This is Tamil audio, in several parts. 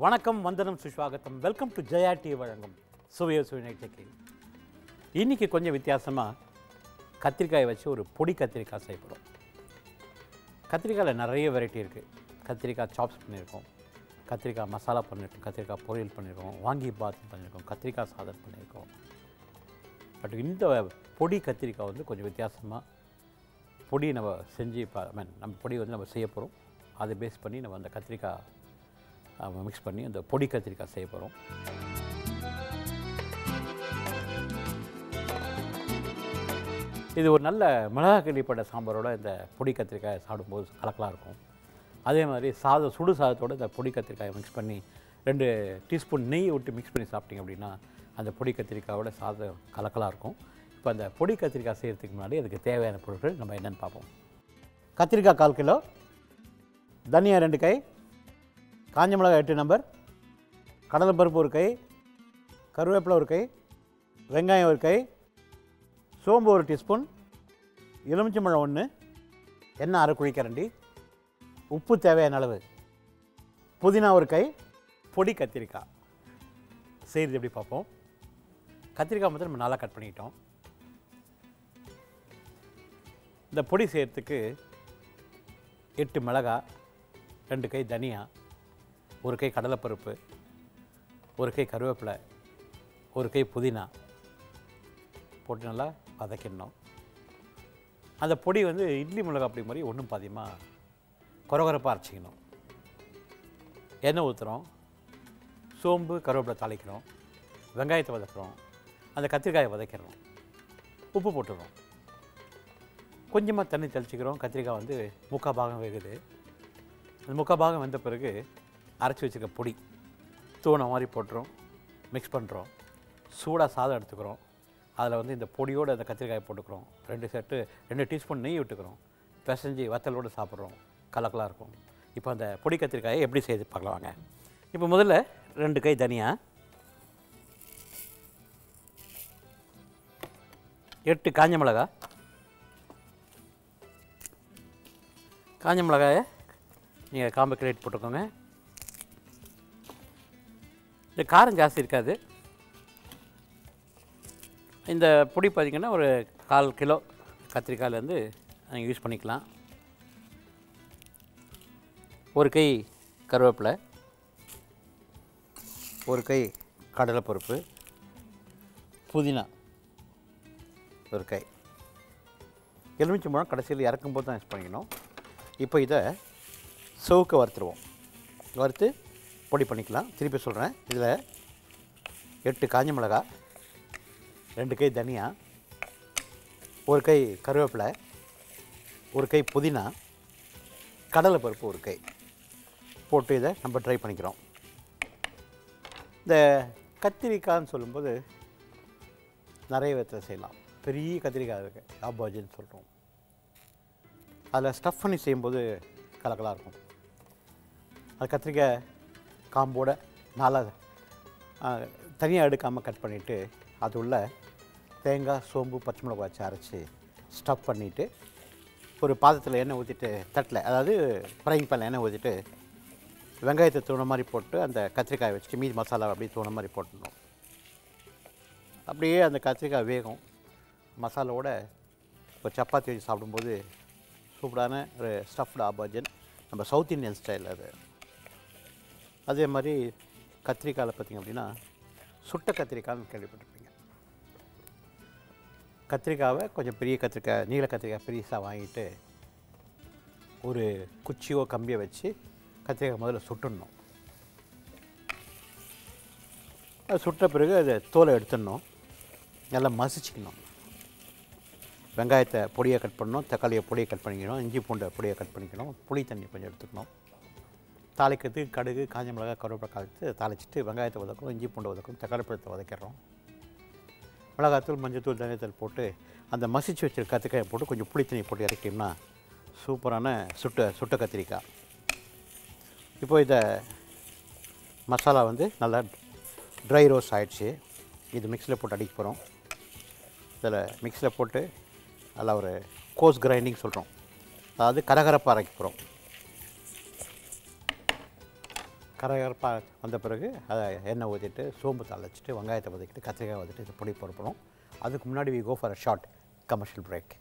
வணக்கம், வந்தனம், சுஸ்வாகத்தம். வெல்கம் டு ஜெயா டி வழங்கும் சுவையோ சுவை டெக்லி. இன்றைக்கி கொஞ்சம் வித்தியாசமாக கத்திரிக்காயை வச்சு ஒரு பொடி கத்திரிக்காய் செய்யப்படும். கத்திரிக்காயில் நிறைய வெரைட்டி இருக்குது. கத்திரிக்காய் சாப்ஸ் பண்ணியிருக்கோம், கத்திரிக்காய் மசாலா பண்ணியிருக்கோம், கத்திரிக்காய் பொரியல் பண்ணியிருக்கோம், வாங்கி பாத் பண்ணியிருக்கோம், கத்திரிக்காய் சாதம் பண்ணியிருக்கோம். பட் இந்த பொடி கத்திரிக்காய் வந்து கொஞ்சம் வித்தியாசமாக பொடி நம்ம செஞ்சு நம்ம பொடி வந்து நம்ம செய்ய போகிறோம். அதை பேஸ் பண்ணி நம்ம அந்த கத்திரிக்காய் மிக்ஸ் பண்ணி அந்த பொடி கத்திரிக்காய் செய்ய போகிறோம். இது ஒரு நல்ல மிளகாய் கிள்ளிப்பட்ட சாம்பாரோட இந்த பொடி கத்திரிக்காயை சாப்பிடும்போது கலக்கலாக இருக்கும். அதே மாதிரி சுடு சாதத்தோடு இந்த பொடி கத்திரிக்காயை மிக்ஸ் பண்ணி 2 டீஸ்பூன் நெய் விட்டு மிக்ஸ் பண்ணி சாப்பிட்டிங்க அப்படின்னா அந்த பொடி கத்திரிக்காயோட சாதம் கலக்கலாக இருக்கும். இப்போ அந்த பொடி கத்திரிக்காய் செய்கிறதுக்கு முன்னாடி அதுக்கு தேவையான பொருட்கள் நம்ம என்னென்னு பார்ப்போம். கத்திரிக்காய் 1/4 கிலோ, தனியா 2 கை, காஞ்ச மிளகாய் 8 நம்பர், கடலைப்பருப்பு 1 கை, கருவேப்பிலை 1 கை, வெங்காயம் 1 கை, சோம்பு 1 டீஸ்பூன், எலுமிச்சம்பழம் 1, எண்ணெய் 1/2 குழிக்கரண்டி, உப்பு தேவையான அளவு, புதினா 1 கை, பொடி கத்திரிக்காய். செய்கிறது எப்படி பார்ப்போம். கத்திரிக்காய் மட்டும் நம்ம நல்லா கட் பண்ணிக்கிட்டோம். இந்த பொடி செய்கிறதுக்கு 8 மிளகாய், 2 கை தனியா, 1 கை கடலைப்பருப்பு, 1 கை கருவேப்பிலை, 1 கை புதினா போட்டு நல்லா வதக்கிடணும். அந்த பொடி வந்து இட்லி மிளகாய் அப்படி மாதிரி ஒன்றும் பாதியமாக கொரகொரப்பாக அரைச்சிக்கணும். எண்ணெய் ஊற்றுறோம், சோம்பு கருவேப்பிலை தாளிக்கிறோம், வெங்காயத்தை வதக்குறோம், அந்த கத்திரிக்காயை வதக்கிறோம், உப்பு போட்டுடுறோம், கொஞ்சமாக தண்ணி தெளிச்சிக்கிறோம். கத்திரிக்காய் வந்து 3/4 பாகம் வேகுது. அந்த 3/4 பாகம் வெந்த பிறகு அரைச்சி வச்சுக்க பொடி தூணை மாதிரி போட்டுறோம், மிக்ஸ் பண்ணுறோம். சூடாக சாதம் எடுத்துக்கிறோம். அதில் வந்து இந்த பொடியோடு அந்த கத்திரிக்காயை போட்டுக்கிறோம். 2 டீஸ்பூன் நெய் விட்டுக்கிறோம். பிசைஞ்சு வத்தலோடு சாப்பிட்றோம். கலக்கலாக இருக்கும். இப்போ அந்த பொடி கத்திரிக்காயை எப்படி செய்து பார்க்கலாம் வாங்க. இப்போ முதல்ல 2 கை தனியா, 8 காஞ்ச மிளகாய். காஞ்ச மிளகாயை நீங்கள் காம்பை கிரேட் போட்டுக்கோங்க. இந்த காரம் ஜாஸ்தி இருக்காது. இந்த பொடி பார்த்திங்கன்னா ஒரு 1/4 கிலோ கத்திரிக்காயிலேருந்து நீங்கள் யூஸ் பண்ணிக்கலாம். 1 கை கருவேப்பிலை, 1 கை கடலைப்பருப்பு, புதினா 1 கை, எலுமிச்சம்பழம் கடைசியில் இறக்கும்போது தான் யூஸ் பண்ணிக்கணும். இப்போ இதை சவுக்க வறுத்துருவோம். வறுத்து பொடி பண்ணிக்கலாம். திருப்பி சொல்கிறேன். இதில் 8 காஞ்ச மிளகாய், 2 கை தனியா, 1 கை கருவேப்பிலை, 1 கை புதினா, கடலைப்பருப்பு 1 கை போட்டு இதை நம்ம ட்ரை பண்ணிக்கிறோம். இந்த கத்திரிக்காய்ன்னு சொல்லும்போது நிறைய விதத்தில் செய்யலாம். பெரிய கத்திரிக்காய் இருக்குது, ஆபாஜின்னு சொல்கிறோம். அதில் ஸ்டஃப் பண்ணி செய்யும்போது கலக்கலாக இருக்கும். அது கத்திரிக்காய் காம்போட நாளாக தனியாக எடுக்காமல் கட் பண்ணிவிட்டு அது உள்ள தேங்காய், சோம்பு, பச்சை மிளகாய் வச்சு அரைச்சி ஸ்டஃப் பண்ணிவிட்டு ஒரு பாத்திரத்தில் எண்ணெய் ஊற்றிட்டு தட்டில், அதாவது ஃப்ரைங் பேனில் எண்ணெய் ஊற்றிட்டு வெங்காயத்தை தூண மாதிரி போட்டு அந்த கத்திரிக்காயை வச்சுட்டு மீதி மசாலா அப்படியே தூண மாதிரி போட்டுடணும். அப்படியே அந்த கத்திரிக்காய் வேகும். மசாலாவோட இப்போ சப்பாத்தி வச்சு சாப்பிடும்போது சூப்பரான ஒரு ஸ்டஃப்டு ஆபாஜன், நம்ம சவுத் இந்தியன் ஸ்டைல் அது. அதே மாதிரி கத்திரிக்காயில் பார்த்திங்க அப்படின்னா சுட்ட கத்திரிக்காய்னு கேள்விப்பட்டிருப்பீங்க. கத்திரிக்காவை கொஞ்சம் பெரிய கத்திரிக்காய், நீல கத்திரிக்காய் பெருசாக வாங்கிட்டு ஒரு குச்சியோ கம்பியை வச்சு கத்திரிக்காய் முதல்ல சுட்டுடணும். அது சுட்ட பிறகு அதை தோலை எடுத்துடணும். நல்லா மசிச்சிக்கணும். வெங்காயத்தை பொடியை கட் பண்ணணும், தக்காளியை பொடியை கட் பண்ணிக்கணும், இஞ்சி பூண்டை பொடியை கட் பண்ணிக்கணும், புளி தண்ணி கொஞ்சம் எடுத்துக்கணும். தாளிக்கிறதுக்கு கடுகு, காஞ்ச மிளகாய், கருவேப்பிலை காய்ச்சி தாளிச்சிட்டு வெங்காயத்தை வதக்கணும், இஞ்சி பூண்டை வதக்கணும், தக்காளி பழத்தை வதக்கிடுறோம். மிளகாத்தூள், மஞ்சத்தூள், தனியாத்தூள் போட்டு அந்த மசிச்சு வச்சிருக்க கத்திரிக்காயை போட்டு கொஞ்சம் புளி தண்ணி போட்டு இறக்கிட்டோம்னா சூப்பரான சுட்ட கத்திரிக்காய். இப்போ இதை மசாலா வந்து நல்லா ட்ரை ரோஸ்ட் ஆகிடுச்சு. இது மிக்ஸியில் போட்டு அடிக்க போகிறோம். இதில் மிக்ஸியில் போட்டு நல்லா ஒரு கோஸ் கிரைண்டிங் சொல்கிறோம், அதாவது கரகரப்பாக அரைக்க போகிறோம். கரகரப்பாக வந்த பிறகு அதை எண்ணெய் ஊற்றிட்டு சோம்பு தாளிச்சிட்டு வெங்காயத்தை வதக்கிட்டு கத்திரிக்காய் வதக்கிட்டு இது பொடி பொறுப்பணும். அதுக்கு முன்னாடி we go for a short commercial break.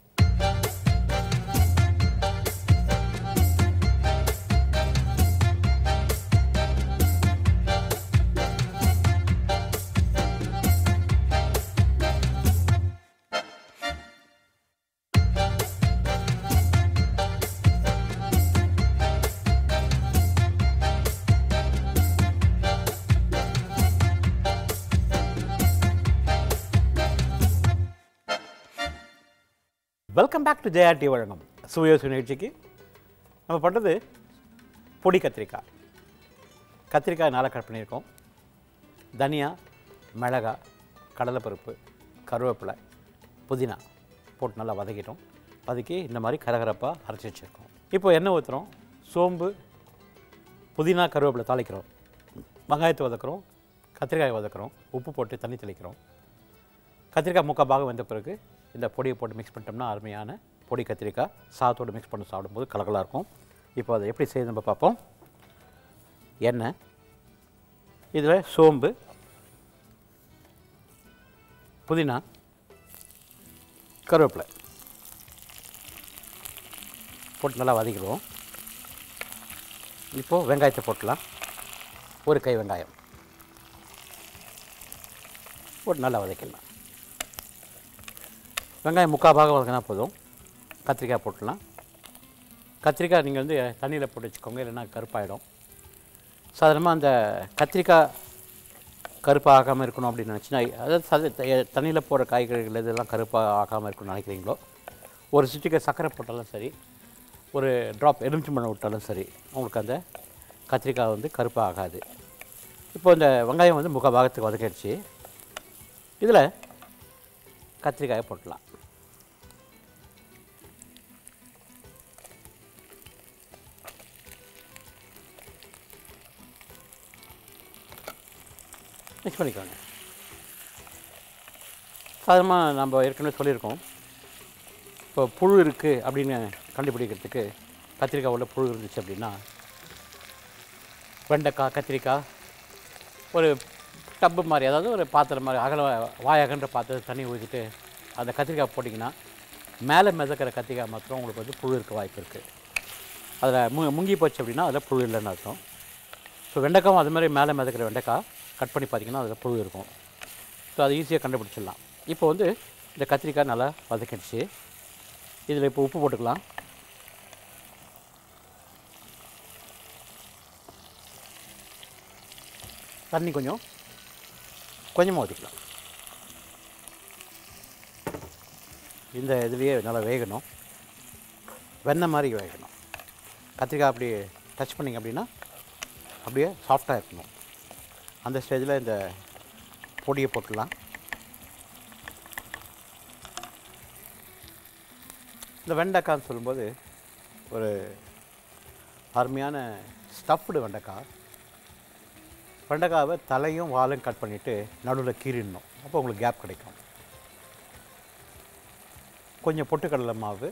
Welcome back to Jaya T வழங்கும் சுவையோசு நிகழ்ச்சிக்கு. நம்ம பண்ணுறது பொடி கத்திரிக்காய். கத்திரிக்காய் நல்லா கட் பண்ணியிருக்கோம். தனியா, மிளகாய், கடலைப்பருப்பு, கருவேப்பிலை, புதினா போட்டு நல்லா வதக்கிட்டோம். வதக்கி இந்த மாதிரி கரகரப்பாக அரைச்சி வச்சுருக்கோம். இப்போ எண்ணெய் ஊற்றுறோம். சோம்பு, புதினா, கருவேப்பிலை தாளிக்கிறோம். வெங்காயத்தை வதக்குறோம். கத்திரிக்காய் வதக்குறோம். உப்பு போட்டு தண்ணி தெளிக்கிறோம். கத்திரிக்காய் முக்கால் பாகம் வந்த பிறகு இந்த பொடியை போட்டு மிக்ஸ் பண்ணிட்டோம்னா அருமையான பொடி கத்திரிக்காய் சாதத்தோடு மிக்ஸ் பண்ணி சாப்பிடும்போது கலகலாக இருக்கும். இப்போ அதை எப்படி செய்ய நம்ம பார்ப்போம். எண்ணெய், இதில் சோம்பு, புதினா, கருவேப்பிலை போட்டு நல்லா வதக்கிடுவோம். இப்போது வெங்காயத்தை போட்டுலாம். ஒரு கை வெங்காயம் போட்டு நல்லா வதக்கிடலாம். வெங்காயம் முக்கால் பாகம் வதக்கினா போதும். கத்திரிக்காய் போட்டுடலாம். கத்திரிக்காய் நீங்கள் வந்து தண்ணியில் போட்டு வச்சுக்கோங்க, இல்லைன்னா கருப்பாயிடும். சாதாரணமாக அந்த கத்திரிக்காய் கருப்பாக ஆகாமல் இருக்கணும் அப்படின்னு நினச்சின்னா, அதாவது தண்ணியில் போடுற காய்கறிகள் இதெல்லாம் கருப்பாக ஆகாமல் இருக்கணும்னு நினைக்கிறீங்களோ, ஒரு சிட்டிக்கை சர்க்கரை போட்டாலும் சரி, ஒரு ட்ராப் எலுமிச்சம்பழம் விட்டாலும் சரி, உங்களுக்கு அந்த கத்திரிக்காய் வந்து கருப்பாக ஆகாது. இப்போ இந்த வெங்காயம் வந்து முக்கால் பாகத்துக்கு வதக்கிடுச்சு. இதில் கத்திரிக்காயை போட்டலாம். மிக்ஸ் பண்ணிக்கோங்க. சாதாரணமாக நம்ம ஏற்கனவே சொல்லியிருக்கோம், இப்போ புழு இருக்குது அப்படின்னு கண்டுபிடிக்கிறதுக்கு கத்திரிக்காய் உள்ள புழு இருந்துச்சு அப்படின்னா, வெண்டைக்காய், கத்திரிக்காய் ஒரு டப்பு மாதிரி, அதாவது ஒரு பாத்திரம் மாதிரி அகல வாயகன்ற பாத்திரத்தை தண்ணி ஊற்றிட்டு அந்த கத்திரிக்காய் போட்டிங்கன்னா மேலே மிதக்கிற கத்திரிக்காய் மாத்திரம் உங்களுக்கு வந்து புழு இருக்க வாய்ப்பு இருக்குது. அதில் முங்கி போச்சு அப்படின்னா அதில் புழு இல்லைன்னு அர்த்தம். ஸோ வெண்டைக்காவும் அது மாதிரி மேலே மிதக்கிற வெண்டைக்காய் கட் பண்ணி பார்த்திங்கன்னா அதில் புழு இருக்கும். ஸோ அது ஈஸியாக கண்டுபிடிச்சிடலாம். இப்போ வந்து இந்த கத்திரிக்காய் நல்லா வதக்கிடுச்சு. இதில் இப்போ உப்பு போட்டுக்கலாம். தண்ணி கொஞ்சமாக ஊற்றிக்கலாம். இந்த இதுலேயே நல்லா வேகணும், வெண்ணெய் மாதிரி வேகணும். கத்திரிக்காய் அப்படி டச் பண்ணிங்க அப்படின்னா அப்படியே சாஃப்டாக இருக்கணும். அந்த ஸ்டேஜில் இந்த பொடியை போட்டுடலாம். இந்த வெண்டைக்கான்னு சொல்லும்போது ஒரு அருமையான ஸ்டஃப்டு வெண்டைக்காவை தலையும் வாலையும் கட் பண்ணிவிட்டு நடுவில் கீறிடணும். அப்போ உங்களுக்கு கேப் கிடைக்கும். கொஞ்சம் பொட்டுக்கடலை மாவு,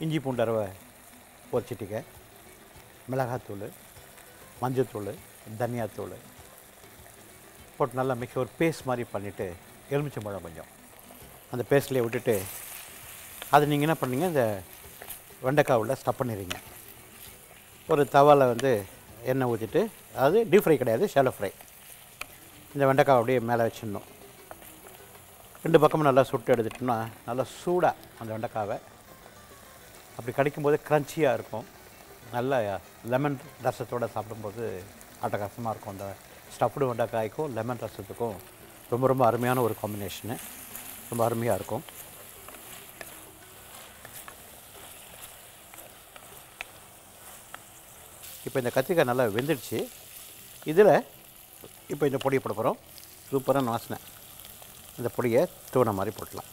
இஞ்சி பூண்டு அரவை ஒரு சிட்டிகை, மிளகாத்தூள், மஞ்சத்தூள், தனியாத்தூள் போட்டு நல்லா மிக்ஸ் ஒரு பேஸ்ட் மாதிரி பண்ணிவிட்டு எலுமிச்சம்பழம் கொஞ்சம் அந்த பேஸ்ட்லேயே விட்டுட்டு அது நீங்கள் என்ன பண்ணீங்க, இந்த வெண்டைக்காவில் ஸ்டப் பண்ணிடுறீங்க. ஒரு தவாவில் வந்து எண்ணெய் ஊற்றிட்டு, அதாவது டீப் ஃப்ரை கிடையாது, ஷாலோ ஃப்ரை, இந்த வெண்டைக்காய் அப்படியே மேலே வச்சிடணும். 2 பக்கமும் நல்லா சுட்டு எடுத்துட்டோம்னா நல்லா சூடாக அந்த வெண்டைக்காவை அப்படி கடிக்கும்போது க்ரன்ச்சியாக இருக்கும். நல்லா லெமன் ரசத்தோடு சாப்பிடும்போது அட்டகாசமாக இருக்கும். அந்த ஸ்டஃப்டு வெண்டைக்காய்க்கும் லெமன் ரசத்துக்கும் ரொம்ப ரொம்ப அருமையான ஒரு காம்பினேஷனு, ரொம்ப அருமையாக இருக்கும். இப்போ இந்த கத்திரிக்காய் நல்லா வெந்துடுச்சு. இதில் இப்போ இந்த பொடியை போட போகிறோம். சூப்பரான வாசனை. இந்த பொடியை தூண மாதிரி போட்டலாம்.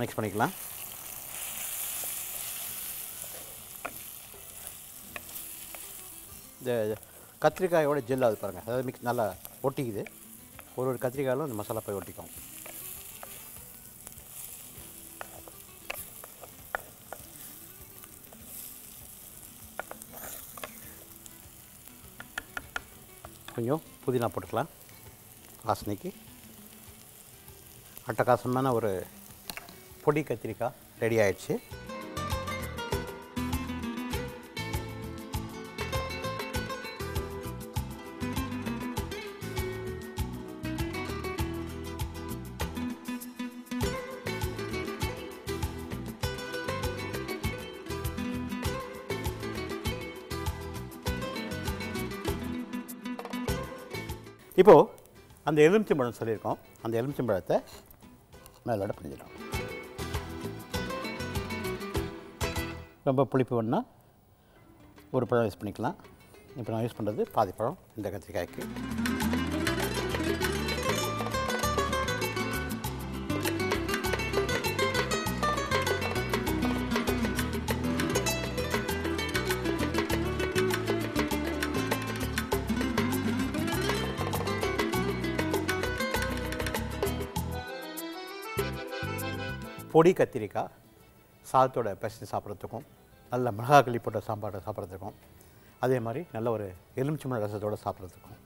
மிக்ஸ் பண்ணிக்கலாம். இந்த கத்திரிக்காயோட ஜெல் அது பாருங்கள், அதாவது மிக்ஸ் நல்லா ஒட்டிக்குது. ஒரு கத்திரிக்காயிலும் இந்த மசாலா போய் ஒட்டிக்கும். கொஞ்சம் புதினா போட்டுக்கலாம் வாசனைக்கு. அட்டகாசமான ஒரு பொடி கத்திரிக்காய் ரெடி ஆயிடுச்சு. இப்போது அந்த எலுமிச்சம்பழம் சொல்லியிருக்கோம், அந்த எலுமிச்சம்பழத்தை மேலோட பிழிஞ்சிடும். ரொம்ப புளிப்பு வேணுன்னா ஒரு பழம் யூஸ் பண்ணிக்கலாம். இப்போ நான் யூஸ் பண்ணுறது பாதி பழம் இந்த கத்திரிக்காய்க்கு. பொடி கத்திரிக்காய் சாதத்தோட பசித்து சாப்பிட்றதுக்கும், நல்ல மிளகாக்களி போட்ட சாப்பாடை சாப்பிட்றதுக்கும், அதே மாதிரி நல்ல ஒரு எலுமிச்சம்பழ ரசத்தோடு சாப்பிட்றதுக்கும்,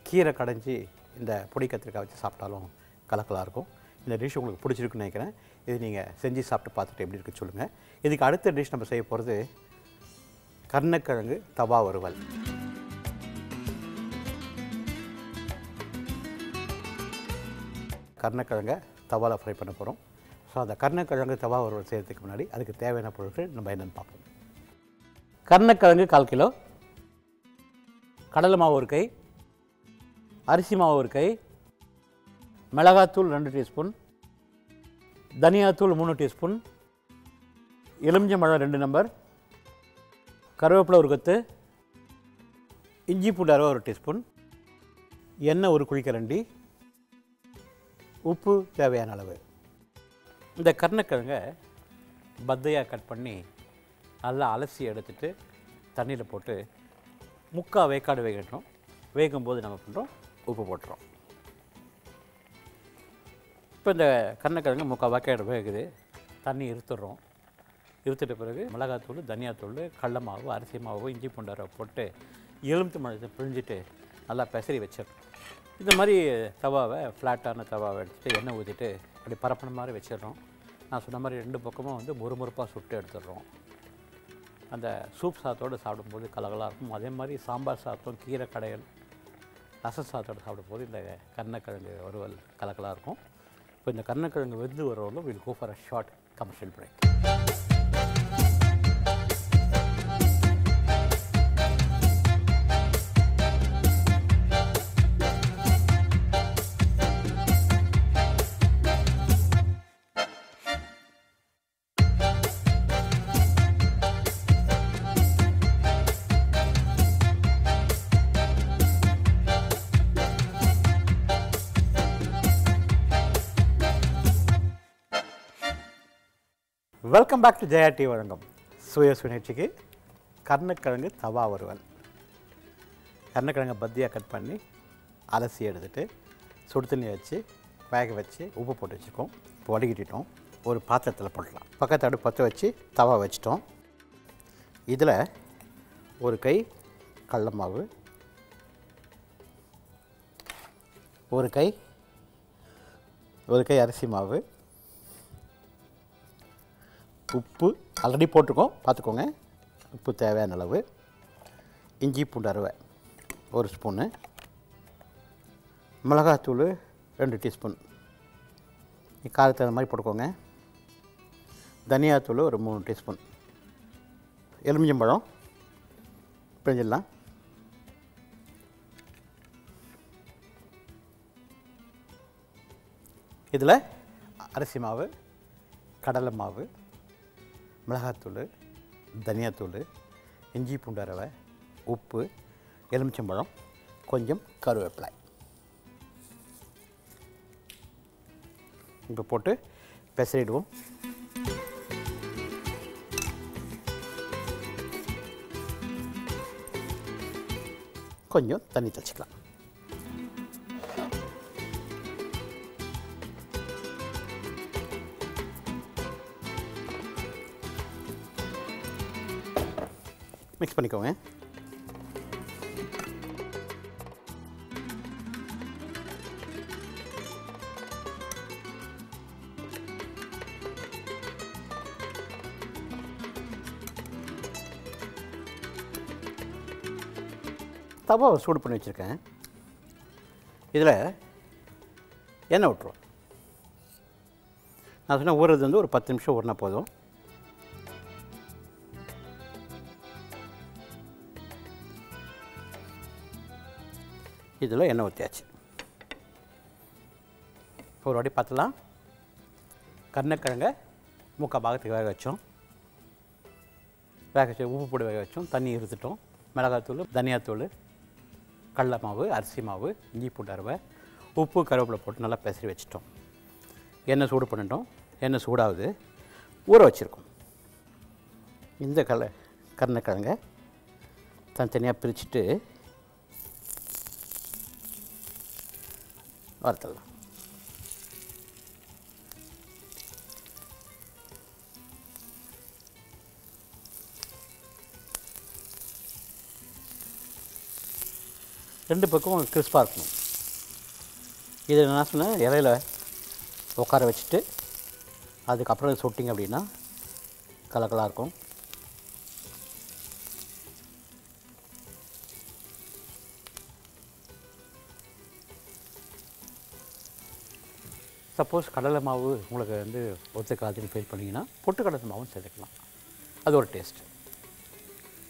கீரை கடைஞ்சி இந்த பொடி கத்திரிக்காய் வச்சு சாப்பிட்டாலும் கலக்கலாக இருக்கும். இந்த டிஷ் உங்களுக்கு பிடிச்சிருக்குன்னு நினைக்கிறேன். இது நீங்கள் செஞ்சு சாப்பிட்டு பார்த்துட்டு எப்படி இருக்குன்னு சொல்லுங்கள். இதுக்கு அடுத்த டிஷ் நம்ம செய்ய போகிறது கருணக்கிழங்கு தவா வறுவல். கருணக்கிழங்கை தவாவில் ஃப்ரை பண்ண போகிறோம். ஸோ அந்த கருணக்கிழங்கு தவா வறுவல் செய்கிறதுக்கு முன்னாடி அதுக்கு தேவையான பொருட்கள் நம்ம என்னென்னு பார்ப்போம். கருணக்கிழங்கு 1/4 கிலோ, கடலை மாவு 1 கை, அரிசி மாவு 1 கை, மிளகாத்தூள் 2 டீஸ்பூன், தனியாத்தூள் 3 டீஸ்பூன், எலுமிச்சம்பழம் 2 நம்பர், கருவேப்பிலை 1 கொத்து, இஞ்சி பூண்டு அரை 1 டீஸ்பூன், எண்ணெய் 1 குழிக்கரண்டி, உப்பு தேவையான அளவு. இந்த கருணக்கிழங்கை பத்தையாக கட் பண்ணி நல்லா அலசி எடுத்துட்டு தண்ணியில் போட்டு 3/4 வேக்காடு வேகட்டும். வேகும்போது நம்ம பண்ணுறோம், உப்பு போட்டுறோம். இப்போ இந்த கருணக்கிழங்கு 3/4 வேக்காடு வேகுது. தண்ணி இருத்துடுறோம். இருத்துட்ட பிறகு மிளகாத்தூள், தனியாத்தூள், கடல மாவு, அரிசி மாவு, இஞ்சி பூண்டரை போட்டு எலுமிச்சம்பழத்தை பிழிஞ்சிட்டு நல்லா பெசரி வச்சிடணும். இந்த மாதிரி தவாவை, ஃப்ளாட்டான தவாவை எடுத்துகிட்டு எண்ணெய் ஊற்றிட்டு அப்படி பரப்பின மாதிரி வச்சிடறோம். நான் சொன்ன மாதிரி 2 பக்கமும் வந்து முறுமுறுப்பாக சுட்டு எடுத்துடுறோம். அந்த சூப் சாதத்தோடு சாப்பிடும்போது கலகலாக இருக்கும். அதே மாதிரி சாம்பார் சாதம், கீரை கடையல், ரச சாதத்தோடு சாப்பிடும்போது இந்த கருணக்கிழங்கு வறுவல் கலகலாக இருக்கும். இப்போ இந்த கருணக்கிழங்கு வெந்து வரவங்களும் will go for a short commercial break. Welcome back to Jaya TV வழங்கும் சுய சுழற்சிக்கு கருணக்கிழங்கு தவா வறுவல். கருணக்கிழங்கை பத்தியாக கட் பண்ணி அலசி எடுத்துகிட்டு சுடு தண்ணி வச்சு வேக வச்சு உப்பு போட்டு வச்சுருக்கோம். இப்போ வடிகட்டிட்டோம். ஒரு பாத்திரத்தில் போடலாம். பக்கத்து அடுப்பு பற்ற வச்சு தவா வச்சிட்டோம். இதில் 1 கை கடல மாவு, 1 கை அரிசி மாவு, உப்பு ஆல்ரெடி போட்டிருக்கோம், பார்த்துக்கோங்க, உப்பு தேவையான அளவு, இஞ்சி பூண்டு அரை 1 ஸ்பூனு, மிளகாத்தூள் 2 டீஸ்பூன், காரத்துக்கு அந்த மாதிரி போட்டுக்கோங்க, தனியாத்தூள் ஒரு 3 டீஸ்பூன், எலுமிச்சம்பழம் பிழிஞ்சிடலாம். இதில் அரிசி மாவு, கடலை மாவு, மிளகாத்தூள், தனியாத்தூள், இஞ்சி பூண்டு அரை, உப்பு, எலுமிச்சம்பழம், கொஞ்சம் கருவேப்பிலை இப்போ போட்டு பெசரிடுவோம். கொஞ்சம் தண்ணி தெளிச்சிக்கலாம். மிக்ஸ் பண்ணிக்கோங்க. தவா சூடு பண்ணி வச்சுருக்கேன். இதில் எண்ணெய் விட்டுருவோம். நான் சொன்ன ஊறுறது வந்து ஒரு 10 நிமிஷம் ஊறினா போதும். இதில் எண்ணெய் ஊற்றியாச்சு. ஒரு வாட்டி பார்த்துலாம். கருணக்கிழங்க 3/4 பாகத்துக்கு வேக வச்சோம். வேக வச்சு உப்பு போட்டு வேக வச்சோம். தண்ணி இருந்துட்டோம். மிளகாத்தூள், தனியாத்தூள், கடலை மாவு, அரிசி மாவு, இஞ்சி பூண்டு அரைவை, உப்பு, கருவேப்பிலை போட்டு நல்லா பெசரி வச்சுட்டோம். எண்ணெய் சூடு பண்ணிட்டோம். எண்ணெய் சூடாகுது. ஊற வச்சுருக்கோம். இந்த கருணக்கிழங்க தனித்தனியாக பிரிச்சுட்டு வறுத்தலாம். ரெண்டு பக்கம் கிறிஸ்பாக இருக்கணும். இதை நான் சொன்னேன் இலையில் உட்கார வச்சுட்டு அதுக்கப்புறம் சுட்டிங்க அப்படின்னா கலக்கலாக இருக்கும். சப்போஸ் கடலை மாவு உங்களுக்கு வந்து ஒத்துக்காதுன்னு ஃபீல் பண்ணிங்கன்னா பொட்டுக்கடலை மாவும் சேர்த்துக்கலாம். அது ஒரு டேஸ்ட்டு.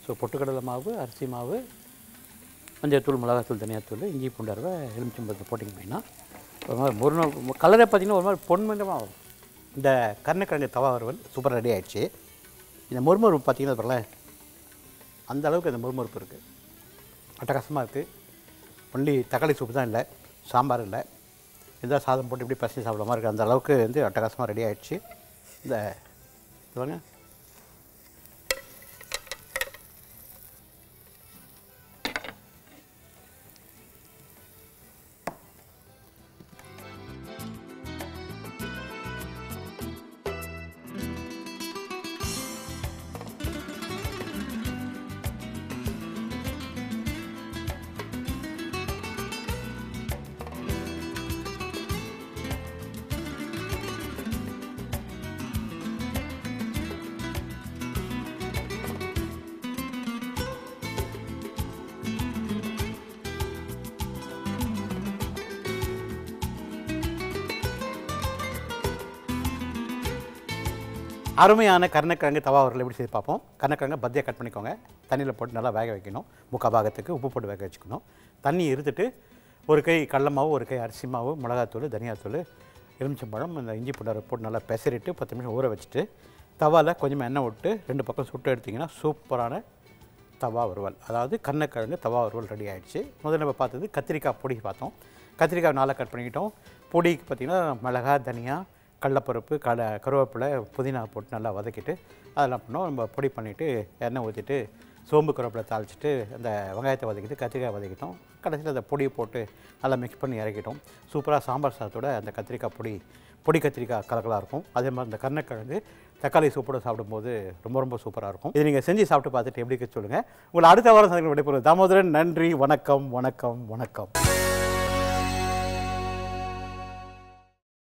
ஸோ பொட்டுக்கடலை மாவு, அரிசி மாவு, மஞ்சள்தூள், மிளகாத்தூள், தனியாத்தூள், இஞ்சி பூண்டு அரைவை, எலுமிச்சம்பழத்தை போட்டிங்க அப்படின்னா ஒரு மாதிரி ஒரு கலரை பார்த்திங்கன்னா ஒரு மாதிரி பொன்மயமாக ஆகும். இந்த கருணக்கிழங்கு தவா வறுவல் சூப்பராக ரெடி ஆகிடுச்சு. இந்த முறுமுறுப்பு பார்த்திங்கன்னா பாருங்களேன், அந்த அளவுக்கு அந்த முறுமுறுப்பு இருக்குது. அட்டகாசமாக இருக்குது. ஒன்லி தக்காளி சூப்பு தான் இல்லை, சாம்பார் இல்லை, எதாவது சாதம் போட்டு இப்படி பசி சாப்பிட்ற மாதிரி இருக்குது. அந்த அளவுக்கு வந்து அட்டகாசமாக ரெடி ஆகிடுச்சு. இந்த சொல்லுங்க அருமையான கருணக்கிழங்கு தவா வறுவல் எப்படி செய்து பார்ப்போம். கருணக்கிழங்கு பத்தியாக கட் பண்ணிக்கோங்க. தண்ணியில் போட்டு நல்லா வேக வைக்கணும். 3/4 பாகத்துக்கு உப்பு போட்டு வேக வச்சுக்கணும். தண்ணி இருந்துட்டு ஒரு கை கடலை மாவு, ஒரு கை அரிசி மாவு, மிளகாத்தூள், தனியாத்தூள், எலுமிச்சம்பழம், இந்த இஞ்சி பூண்டு போட்டு நல்லா பெசரிட்டு 10 நிமிஷம் ஊற வச்சுட்டு தவாவில் கொஞ்சமாக எண்ணெய் விட்டு 2 பக்கம் சுட்டு எடுத்திங்கன்னா சூப்பரான தவா வறுவல், அதாவது கருணக்கிழங்கு தவா வறுவல் ரெடி ஆகிடுச்சு. முதல்ல நம்ம பார்த்தது கத்திரிக்காய் பொடி பார்த்தோம். கத்திரிக்காய் நாளாக கட் பண்ணிக்கிட்டோம். பொடிக்கு பார்த்திங்கன்னா மிளகாய், தனியா, கடலைப்பருப்பு, கருவேப்பிலை, புதினா போட்டு நல்லா வதக்கிட்டு அதெல்லாம் பண்ணோம். நம்ம பொடி பண்ணிவிட்டு எண்ணெய் ஊற்றிட்டு சோம்பு கருவேப்பிலை தாளிச்சிட்டு அந்த வெங்காயத்தை வதக்கிட்டு கத்திரிக்காய் வதக்கிட்டோம். கடைசியில் அந்த பொடியை போட்டு நல்லா மிக்ஸ் பண்ணி இறக்கிட்டோம். சூப்பராக சாம்பார் சாதத்தோட அந்த கத்திரிக்காய் பொடி கத்திரிக்காய் கலக்கலாக இருக்கும். அதே மாதிரி இந்த கருணக்கிழங்கு தக்காளி சூப்போடு சாப்பிடும்போது ரொம்ப ரொம்ப சூப்பராக இருக்கும். இதை நீங்கள் செஞ்சு சாப்பிட்டு பார்த்துட்டு எப்படி சொல்லுங்கள். உங்களை அடுத்த வாரம் சந்திக்க விடைபெறுவது தாமோதரன். நன்றி, வணக்கம், வணக்கம், வணக்கம்.